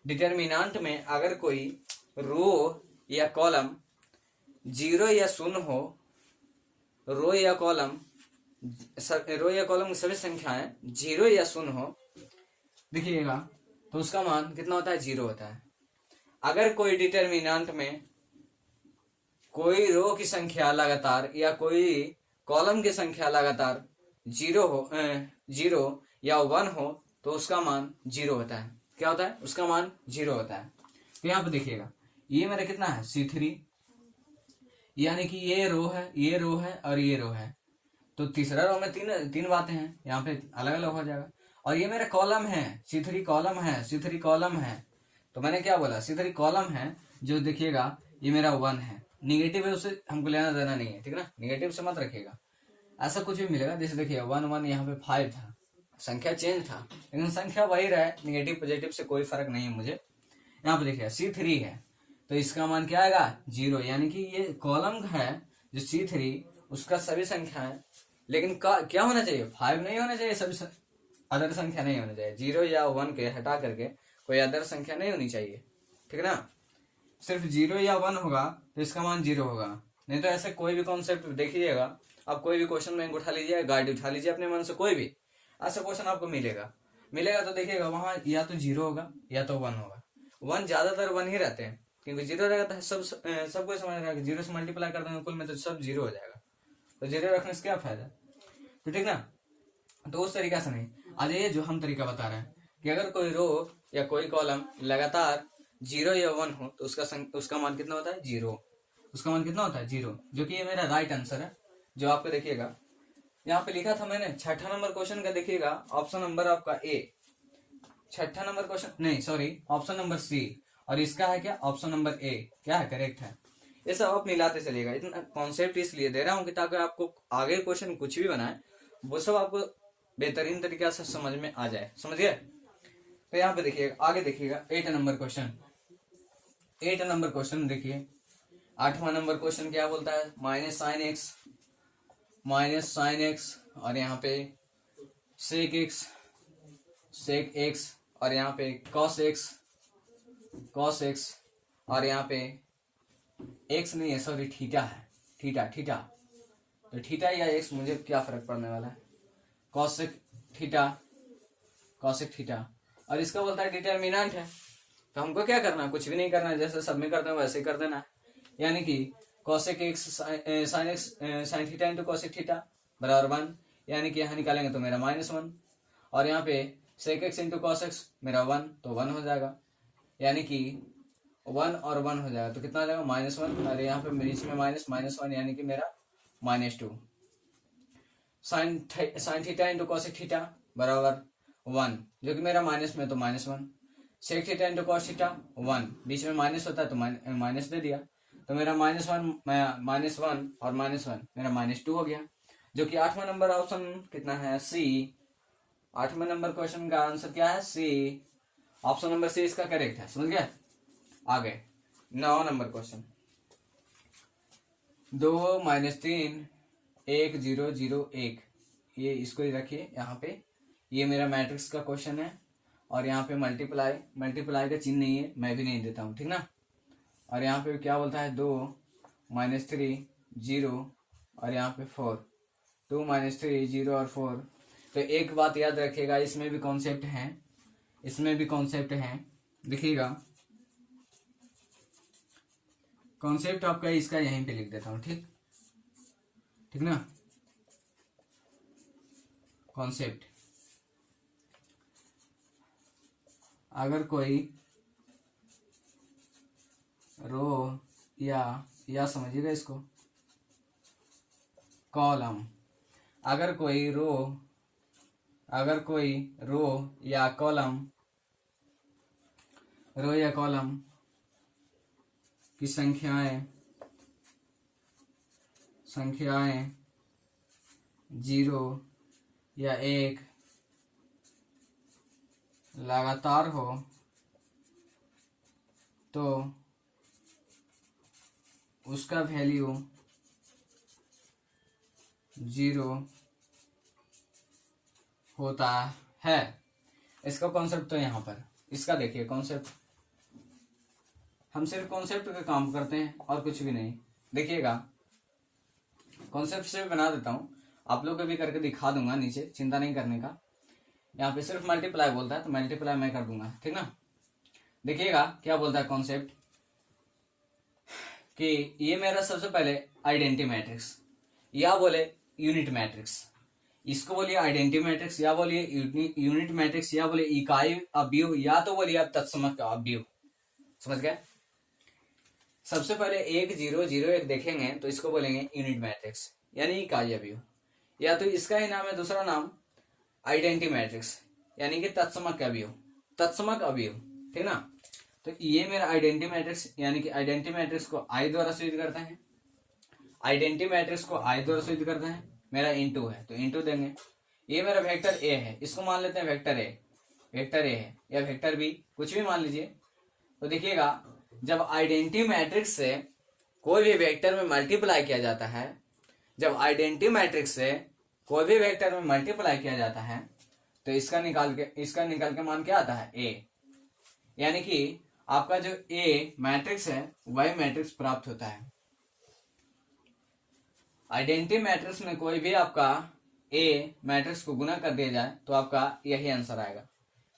डिटर्मिनेंट में अगर कोई रो या कॉलम 0 या 0 हो, रो या कॉलम की सभी संख्याएं 0 या 0 हो, देखिएगा तो उसका मान कितना होता है, 0 होता है। अगर कोई डिटर्मिनेंट में कोई रो की संख्या लगातार या कोई कॉलम की संख्या लगातार 0 या 1 हो, तो उसका मान 0 होता है। क्या होता है, उसका मान 0 होता है। तो यहाँ पे देखिएगा ये मेरा कितना है, C3, यानी कि ये रो है और ये रो है, तो तीसरा रो में तीन बातें हैं, यहाँ पे अलग अलग हो जाएगा। और ये मेरा कॉलम है, C3 कॉलम है, तो मैंने क्या बोला, C3 कॉलम है जो देखिएगा ये मेरा 1 है, निगेटिव है उससे हमको लेना देना नहीं है, ठीक ना, निगेटिव से मत रखिएगा। ऐसा कुछ भी मिलेगा, जैसे देखिए 1 1 यहाँ पे 5 था, संख्या चेंज था लेकिन संख्या वही रहा है, निगेटिव पॉजिटिव से कोई फर्क नहीं है मुझे। यहाँ पे देखिए C3 है तो इसका मान क्या आएगा 0, यानी कि ये कॉलम है जो C3 उसका सभी संख्या है, लेकिन क्या होना चाहिए 5 नहीं होना चाहिए, सभी अदर संख्या नहीं होना चाहिए, 0 या 1 के हटा करके कोई अदर संख्या नहीं होनी चाहिए, ठीक है ना। सिर्फ 0 या 1 होगा तो इसका मान 0 होगा, नहीं तो ऐसे कोई भी कॉन्सेप्ट देखिएगा, आप कोई भी क्वेश्चन बैंक उठा लीजिए, गाइड उठा लीजिए अपने मन से, कोई भी ऐसा क्वेश्चन आपको मिलेगा तो देखिएगा वहां या तो 0 होगा या तो 1 होगा। 1 ज्यादातर 1 ही रहते हैं, क्योंकि 0 रहेगा तो सबको समझ रहा है 0 से मल्टीप्लाई कर देंगे कुल में तो सब 0 हो जाएगा, तो 0 रखने से क्या फायदा, तो ठीक ना। तो उस तरीका से नहीं, आज ये जो हम तरीका बता रहे हैं कि अगर कोई रो या कोई कॉलम लगातार 0 या 1 हो तो उसका मान कितना होता है 0, उसका मान कितना होता है 0, जो कि ये मेरा राइट आंसर है। जो आपको देखिएगा यहाँ पे लिखा था मैंने 6ठा नंबर क्वेश्चन का, देखिएगा ऑप्शन नंबर आपका ए, 6ठा नंबर क्वेश्चन नहीं सॉरी ऑप्शन नंबर सी, और इसका है क्या ऑप्शन नंबर ए, क्या है करेक्ट है। ये सब आप मिलाते चलिएगा, इतना कॉन्सेप्ट इसलिए दे रहा हूँ कि ताकि आपको आगे क्वेश्चन कुछ भी बनाए वो सब आपको बेहतरीन तरीके से समझ में आ जाए, समझिए। तो यहाँ पे देखिएगा आगे देखिएगा 8 नंबर क्वेश्चन, 8 नंबर क्वेश्चन देखिए, 8वां नंबर क्वेश्चन क्या बोलता है, माइनस साइन एक्स और यहाँ पे सेक एक्स और यहाँ पे कॉस एक्स और यहाँ पे एक्स नहीं है सॉरी थीटा है, थीटा तो थीटा या एक्स मुझे क्या फर्क पड़ने वाला है, कॉसेक थीटा और इसका बोलता है डिटर्मिनेंट है, तो हमको क्या करना है, कुछ भी नहीं करना है, जैसे सब में करते हैं वैसे कर देना है, यानी कि cosec x sign theta into cosec theta बराबर 1, यानी कि यहाँ निकालेंगे तो मेरा -1 और यहाँ पे sec x into cos x मेरा 1 तो 1 हो जाएगा, यानी कि 1 और 1 हो जाएगा तो कितना हो जाएगा -1 और यहाँ पे बीच में -1 यानी कि मेरा -2, sine theta into cosec theta बराबर 1 जो कि मेरा माइनस में तो -1, sec theta into cos theta 1 बीच में माइनस होता है तो माइनस दे दिया, तो मेरा -1 और -1 मेरा -2 हो गया, जो कि 8वां नंबर ऑप्शन कितना है सी, 8वें नंबर क्वेश्चन का आंसर क्या है सी, ऑप्शन नंबर सी इसका करेक्ट है, समझ गए। आगे 9 नंबर क्वेश्चन, 2 - 3 1 0 0 1, ये इसको ही रखिए यहाँ पे, ये मेरा मैट्रिक्स का क्वेश्चन है और यहाँ पे मल्टीप्लाई का चिन्ह नहीं है, मैं भी नहीं देता हूँ, ठीक ना। और यहाँ पे क्या बोलता है 2 - 3 0 और यहाँ पे 4, 2 - 3 0 और 4, तो एक बात याद रखिएगा, इसमें भी कॉन्सेप्ट है, देखिएगा कॉन्सेप्ट आपका इसका यहीं पे लिख देता हूँ, ठीक ना। कॉन्सेप्ट, अगर कोई रो या समझिएगा इसको कॉलम, अगर कोई रो या कॉलम की संख्याएं 0 या 1 लगातार हो तो उसका वैल्यू 0 होता है। इसका कॉन्सेप्ट तो यहाँ पर इसका देखिए कॉन्सेप्ट, हम सिर्फ कॉन्सेप्ट का काम करते हैं और कुछ भी नहीं। देखिएगा कॉन्सेप्ट से भी बना देता हूँ, आप लोग को भी करके दिखा दूंगा नीचे, चिंता नहीं करने का। यहाँ पे सिर्फ मल्टीप्लाई बोलता है तो मल्टीप्लाई मैं कर दूंगा, ठीक ना। देखिएगा क्या बोलता है कॉन्सेप्ट कि ये मेरा सबसे पहले आइडेंटिटी मैट्रिक्स या बोले यूनिट मैट्रिक्स, इसको बोलिए आइडेंटिटी मैट्रिक्स या बोलिए यूनिट मैट्रिक्स या बोले इकाई अवयव या तो बोलिए आप तत्समक अवयव, समझ गए। सबसे पहले 1 0 0 1 देखेंगे तो इसको बोलेंगे यूनिट मैट्रिक्स यानी इकाई अवयव, या तो इसका ही नाम है दूसरा नाम आइडेंटिटी मैट्रिक्स यानी कि तत्समक अवयव, ठीक ना। तो ये मेरा आइडेंटिटी मैट्रिक्स, यानी कि आइडेंटिटी मैट्रिक्स को आई द्वारा सूचित करते हैं, आइडेंटिटी मैट्रिक्स को आई द्वारा सूचित करते हैं, मेरा इनटू है तो इनटू देंगे। ये मेरा वेक्टर ए है, इसको मान लेते हैं वेक्टर ए, वेक्टर ए है या वेक्टर बी, कुछ भी मान लीजिए। तो देखिएगा जब आइडेंटिटी मैट्रिक्स से कोई भी वेक्टर में मल्टीप्लाई किया जाता है, जब आइडेंटिटी मैट्रिक्स से कोई भी वेक्टर में मल्टीप्लाई किया जाता है तो इसका निकाल के मान क्या आता है, ए। यानी कि आपका जो ए मैट्रिक्स है वही मैट्रिक्स प्राप्त होता है। आइडेंटिटी मैट्रिक्स में कोई भी आपका ए मैट्रिक्स को गुना कर दिया जाए तो आपका यही आंसर आएगा।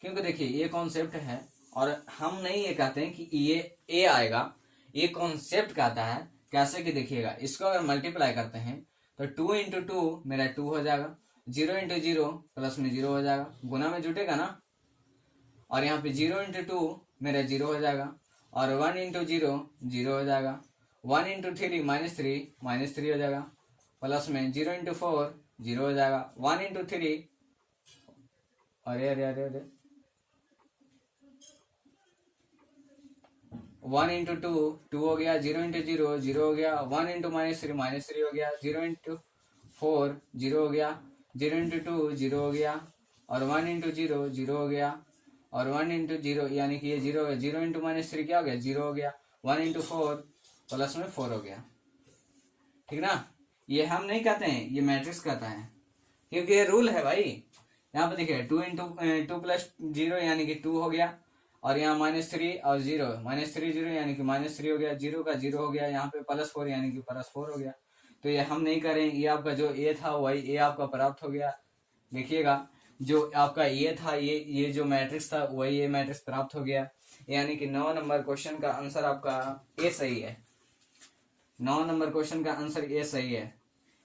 क्योंकि देखिए ये कॉन्सेप्ट है और हम नहीं ये कहते हैं कि ये ए आएगा, ये कॉन्सेप्ट कहता है। कैसे कि देखिएगा इसको अगर मल्टीप्लाई करते हैं तो 2 इंटू 2 मेरा 2 हो जाएगा, 0 इंटू 0 प्लस में 0 हो जाएगा, गुना में जुटेगा ना, और यहाँ पे 0 इंटू 2 मेरा 0 हो जाएगा, और 1 इंटू 0 0 हो जाएगा, 1 इंटू 3 -3 हो जाएगा, प्लस में 0 इंटू 4 0 हो जाएगा, 1 इंटू 3 अरे अरे अरे अरे 1 इंटू 2 2 हो गया, 0 इंटू 0 0 हो गया, 1 इंटू -3 हो गया, 0 इंटू 4 0 हो गया, 0 इंटू 2 0 हो गया, और 1 इंटू 0 0 हो गया, और 1 इंटू 0 यानी कि ये 0 हो गया, 0 इंटू -3 क्या हो गया, 0 हो गया, 1 इंटू 4 प्लस में 4 हो गया। ठीक ना, ये हम नहीं कहते हैं, ये मैट्रिक्स कहता है, क्योंकि ये रूल है भाई। यहाँ पे देखिए 2 इंटू 2 प्लस 0 यानी कि 2 हो गया, और यहाँ -3 और 0 -3 0 यानी कि -3 हो गया, 0 का 0 हो गया, यहाँ पे +4 यानी कि +4 हो गया। तो ये हम नहीं करें, ये आपका जो ए था वही ए आपका प्राप्त हो गया। देखिएगा जो आपका ये था, ये जो मैट्रिक्स था वही ये मैट्रिक्स प्राप्त हो गया। यानी कि 9 नंबर क्वेश्चन का आंसर आपका ए सही है। 9 नंबर क्वेश्चन का आंसर ए सही है।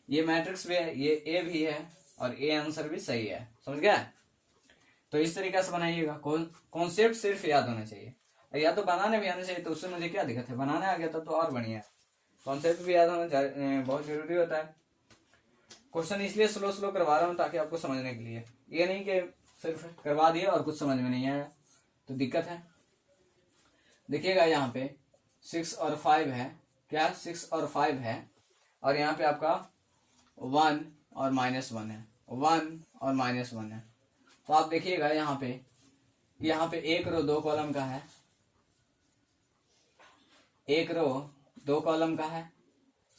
ये मैट्रिक्स भी है, ये ए भी है, और ए आंसर भी सही है। समझ गया? तो इस तरीके से बनाइएगा। कॉन्सेप्ट सिर्फ याद होना चाहिए, या तो बनाने भी आना चाहिए, तो उससे मुझे क्या दिक्कत है, बनाने आ गया तो और बढ़िया है। कॉन्सेप्ट भी याद होना बहुत जरूरी होता है। क्वेश्चन इसलिए स्लो करवा रहा हूँ ताकि आपको समझने के लिए, ये नहीं कि सिर्फ करवा दिया और कुछ समझ में नहीं आया तो दिक्कत है। देखिएगा यहाँ पे 6 और 5 है, क्या 6 और 5 है, और यहाँ पे आपका 1 और -1 है, 1 और -1 है। तो आप देखिएगा यहाँ पे एक रो 2 कॉलम का है, एक रो 2 कॉलम का है,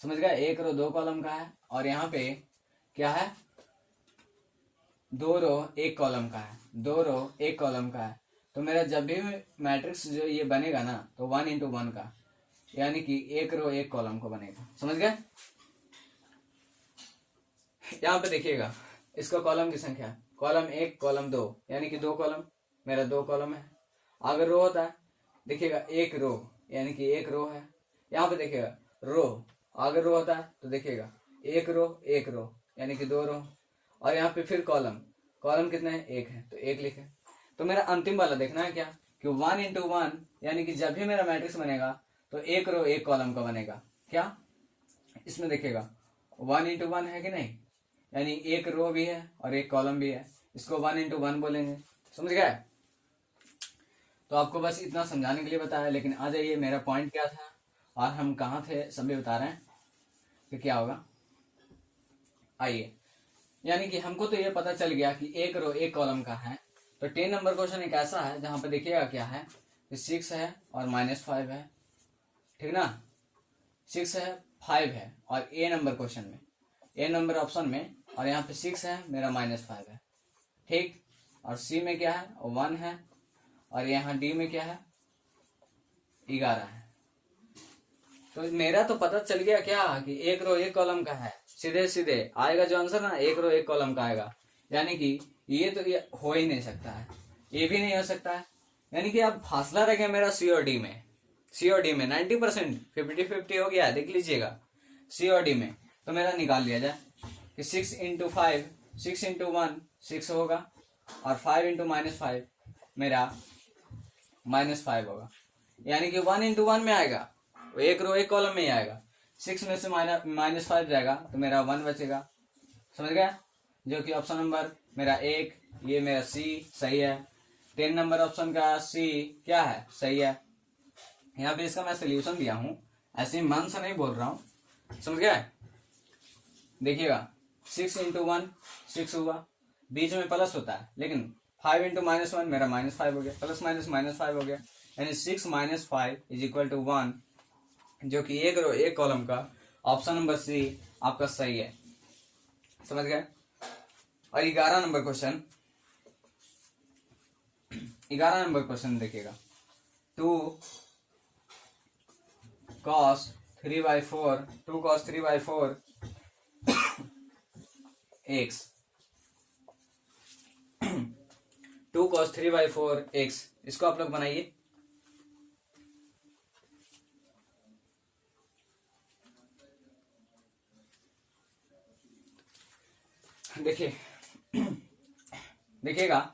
समझ गए, एक रो 2 कॉलम का है, और यहाँ पे क्या है 2 रो 1 कॉलम का है, 2 रो 1 कॉलम का है। तो मेरा जब भी मैट्रिक्स जो ये बनेगा ना तो 1 इंटू 1 का, यानी कि एक रो 1 कॉलम को बनेगा। समझ गए? यहाँ पे देखिएगा इसका कॉलम की संख्या, कॉलम 1 कॉलम 2 यानी कि 2 कॉलम, मेरा 2 कॉलम है। अगर रो होता है देखिएगा एक रो यानी कि एक रो है। यहाँ पे देखिएगा रो, अगर रो होता है तो देखिएगा एक रो यानी कि 2 रो, और यहाँ पे फिर कॉलम, कॉलम कितने हैं, 1 है तो 1 लिखे। तो मेरा अंतिम वाला देखना है क्या कि 1 इंटू 1 यानी कि जब भी मेरा मैट्रिक्स बनेगा तो एक रो 1 कॉलम का बनेगा। क्या इसमें देखिएगा 1 इंटू 1 है कि नहीं, यानी एक रो भी है और एक कॉलम भी है, इसको 1 इंटू 1 बोलेंगे। समझ गए? तो आपको बस इतना समझाने के लिए बताया, लेकिन आ जाइए मेरा पॉइंट क्या था और हम कहाँ थे सभी बता रहे हैं कि क्या होगा। आइए, यानी कि हमको तो ये पता चल गया कि एक रो 1 कॉलम का है। तो 10 नंबर क्वेश्चन एक ऐसा है जहां पे देखिएगा क्या है कि 6 है और -5 है, ठीक ना, 6 है 5 है, और ए नंबर क्वेश्चन में, ए नंबर ऑप्शन में, और यहाँ पे 6 है मेरा -5 है, ठीक। और सी में क्या है 1 है, और यहाँ डी में क्या है 11 है। तो मेरा तो पता चल गया क्या कि एक रो 1 कॉलम का है, सीधे सीधे आएगा जो आंसर ना, एक रो 1 कॉलम का आएगा। यानी कि ये तो ये हो ही नहीं सकता है, ये भी नहीं हो सकता है। यानी कि अब फासला रह गया मेरा सी और डी में, सी और डी में 90% 50-50 हो गया, देख लीजिएगा सी और डी में। तो मेरा निकाल लिया जाए कि 6 इंटू 5, 6 इंटू 1 6 होगा, और 5 इंटू -5 मेरा -5 होगा। यानी कि 1 इंटू 1 में आएगा, एक रो 1 कॉलम में ही आएगा। 6 में से -5 जाएगा तो मेरा 1 बचेगा। समझ गया? जो कि ऑप्शन नंबर मेरा 1, ये मेरा सी सही है। 10 नंबर ऑप्शन का सी क्या है, सही है। यहाँ पे इसका मैं सोल्यूशन दिया हूं, ऐसे मन से नहीं बोल रहा हूं, समझ गया। देखिएगा 6 इंटू 1 6 हुआ, बीच में प्लस होता है, लेकिन 5 इंटू -1 मेरा -5 हो गया, प्लस माइनस -5 हो गया, यानी 6 - 5 इज इक्वल टू 1, जो कि एक रो एक कॉलम का ऑप्शन नंबर सी आपका सही है, समझ गए। और 11 नंबर क्वेश्चन, 11 नंबर क्वेश्चन देखिएगा, 2 cos 3/4 2 cos 3/4 x 2 cos 3/4 x, इसको आप लोग बनाइए। देखिए देखिएगा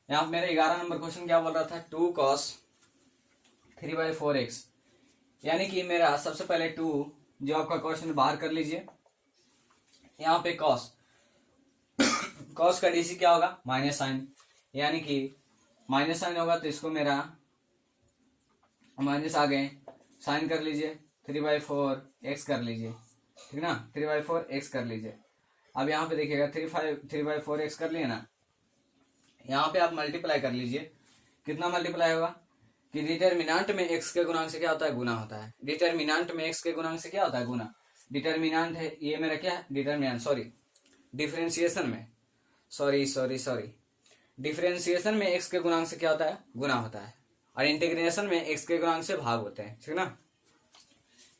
यहाँ मेरा 11 नंबर क्वेश्चन क्या बोल रहा था, 2 cos 3/4 x, यानी कि मेरा सबसे पहले 2 जो आपका क्वेश्चन बाहर कर लीजिए। यहाँ पे cos का डीसी क्या होगा, माइनस साइन, यानी कि माइनस साइन होगा तो इसको मेरा माइनस आगे साइन कर लीजिए, 3/4 x कर लीजिए, ठीक ना, 3/4 x कर लीजिए। अब यहाँ पे देखिएगा 3/4 x कर लिए ना, यहाँ पे आप मल्टीप्लाई कर लीजिए, कितना मल्टीप्लाई होगा कि डिटर्मिनेंट में x के गुणांक से क्या होता है, गुना होता है। डिटर्मिनेंट में x के गुणांक से क्या होता है, गुना। डिटर्मिनेंट है ये मेरा क्या है, डिटर्मिनेंट, सॉरी डिफरेंशिएशन में, सॉरी डिफरेंशिएशन में x के गुणांक से क्या होता है, गुना होता है, और इंटीग्रेशन में x के गुणांक से भाग होते हैं, ठीक ना।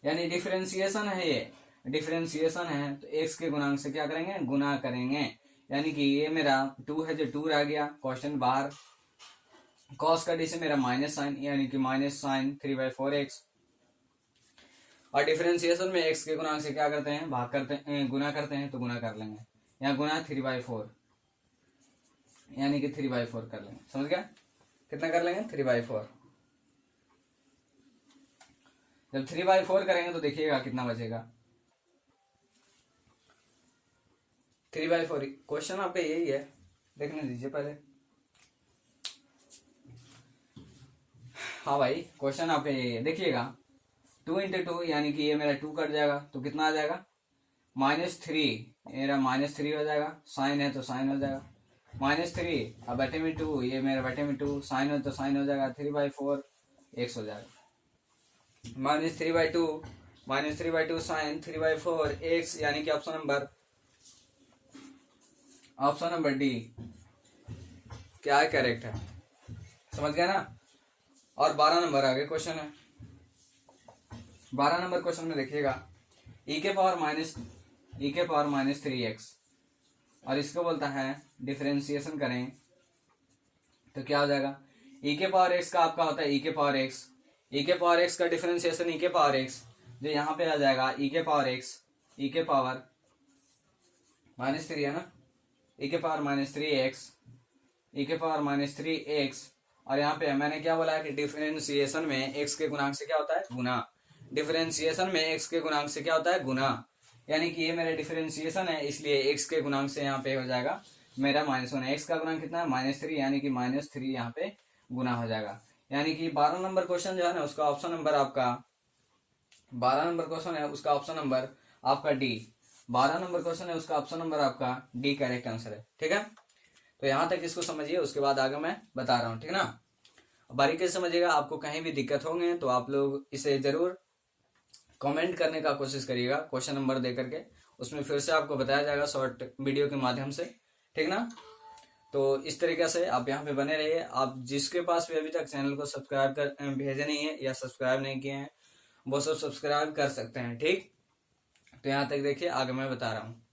यानी डिफरेंशिएशन है, ये डिफरेंशिएशन है तो x के गुणांक से क्या करेंगे, गुना करेंगे। यानी कि ये मेरा 2 है जो 2 रह गया, क्वेश्चन बाहर, cos का डी से मेरा माइनस साइन, यानी कि माइनस साइन 3/4 x, और डिफरेंशिएशन में x के गुणांक से क्या करते हैं, भाग करते हैं, गुना करते हैं, तो गुना कर लेंगे, यहाँ गुना 3/4, यानी कि 3/4 कर लेंगे, समझ गया, कितना कर लेंगे, 3/4। जब 3/4 करेंगे तो देखिएगा कितना बचेगा, 3/4। क्वेश्चन आपका यही है, देखने दीजिए पहले। हाँ भाई, क्वेश्चन आपका यही है, देखिएगा 2 इंटू 2, यानी कि ये मेरा 2 कट जाएगा तो कितना आ जाएगा, -3, मेरा -3 हो जाएगा, साइन है तो साइन हो जाएगा, -3, अब बटे में 2, ये मेरा बटे में 2, साइन है तो साइन हो जाएगा, 3/4 x हो जाएगा, -3/2 साइन 3/4 x, यानी कि ऑप्शन नंबर डी क्या है, करेक्ट है, समझ गया ना। और 12 नंबर आगे क्वेश्चन है, 12 नंबर क्वेश्चन में देखिएगा e के पावर माइनस 3x, और इसको बोलता है डिफरेंशिएशन करें तो क्या हो जाएगा, e के पावर x का आपका होता है e के पावर x का डिफरेंशिएशन e के पावर x, जो यहाँ पे आ जाएगा e के पावर x, e के पावर -3 है ना, e के पावर -3x, e के पावर -3x, और यहाँ पे मैंने क्या बोला है कि डिफरेंशिएशन में x के गुणांक से क्या होता है, गुना। डिफरेंशिएशन में x के गुणांक से क्या होता है, गुना, यानी कि ये मेरा डिफरेंशिएशन है, इसलिए x के गुणांक से यहाँ पे हो जाएगा मेरा -1, x का गुणांक कितना है, -3, यानी कि -3 यहाँ पे गुना हो जाएगा। यानी कि 12 नंबर क्वेश्चन जो है ना, उसका ऑप्शन नंबर आपका 12 नंबर क्वेश्चन है, उसका ऑप्शन नंबर आपका डी, 12 नंबर क्वेश्चन है, उसका ऑप्शन नंबर आपका डी करेक्ट आंसर है, ठीक है। तो यहाँ तक इसको समझिए, उसके बाद आगे मैं बता रहा हूँ, ठीक ना। बारीकी से समझिएगा, आपको कहीं भी दिक्कत होंगे तो आप लोग इसे जरूर कमेंट करने का कोशिश करिएगा, क्वेश्चन नंबर दे करके, उसमें फिर से आपको बताया जाएगा शॉर्ट वीडियो के माध्यम से, ठीक ना। तो इस तरीके से आप यहाँ पे बने रहिए। आप जिसके पास भी अभी तक चैनल को सब्सक्राइब कर भेजे नहीं है या सब्सक्राइब नहीं किए हैं, वो सब सब्सक्राइब कर सकते हैं, ठीक। तो यहाँ तक देखिए, आगे मैं बता रहा हूँ।